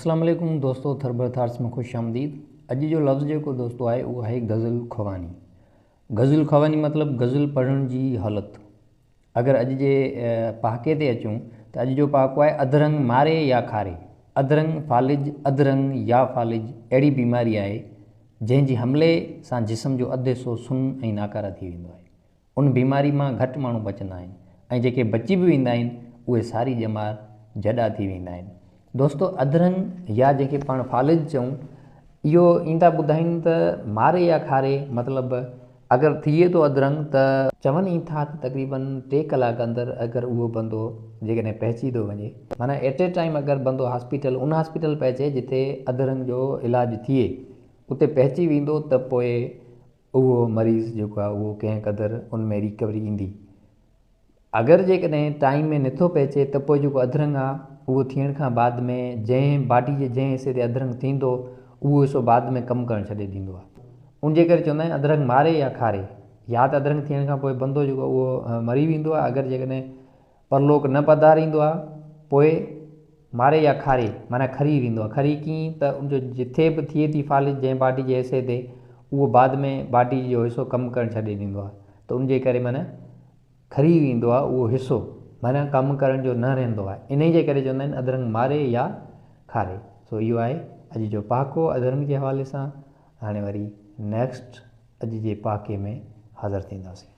अस्सलाम वालेकुम दोस्तों, थर्बर थाट्स में खुश आमदीद। अॼु जो लफ़्ज़ जेको दोस्तों आहे उहो आहे गज़ल ख़वानी। गज़ल ख़वानी मतिलबु गज़ल पढ़ण जी हालत। अगरि अॼु जे पहाके ते अचूं त अॼु जो पहाको आहे अधरंग मारे या खारे। अधरंग फालिज, अधरंग या फालिज अहिड़ी बीमारी आहे जंहिंजी हमले सां जिस्म जो अधु हिसो सुन ऐं नाकारा थी वेंदो आहे। उन बीमारी मां घटि माण्हू बचंदा आहिनि ऐं जेके बची बि वेंदा आहिनि उहे सारी ॼमार जॾा थी वेंदा आहिनि। दोस्तों, अधरंग या जंहिंखे पाण फालिज चऊं, इहो ईंदा ॿुधाइनि त मारे या खारे मतिलबु अगरि थिए थो अधरंग त चवनि ई था त तक़रीबन 3 कलाक अंदरि अगरि उहो बंदो जेकॾहिं पहुची थो वञे, माना एट ए टाइम अगरि बंदो हॉस्पिटल उन हॉस्पिटल पहुचे जिते अधरंग जो इलाजु थिए, उते पहुची वेंदो त पोइ उहो मरीज़ जेको आहे उहो कंहिं क़दुरु उन में रिकवरी ईंदी। अगरि जेकॾहिं टाइम में नथो पहुचे त पोइ जेको अधरंग आहे उहो थियण खां बाद में जंहिं बॉडी जे जंहिं हिसे ते अधरंग थींदो उहो हिसो बाद में कमु करणु छॾे ॾींदो आहे। उनजे करे चवंदा आहिनि अधरंग मारे या खारे। या त अधरंग थियण खां पोइ बंदो जेको उहो मरी वेंदो आहे, अगरि जेकॾहिं परलोक न पधारींदो आहे पोइ मारे या खारे माना खरी वेंदो आहे। खरी कीअं त उनजो जिथे बि थिए थी फालिज जंहिं बॉडी जे हिसे ते, उहो बाद में बॉडी जो हिसो कमु करणु छॾे ॾींदो आहे, त उनजे करे माना खरी वेंदो आहे उहो हिसो, माना कमु करण जो न रहंदो आहे। इन जे करे चवंदा आहिनि अधरंग मारे या खारे। सो इहो आहे अॼु जो पहाको अधरंग जे हवाले सां। हाणे वरी नेक्स्ट अॼु जे पहाके में हाज़िर थींदासीं।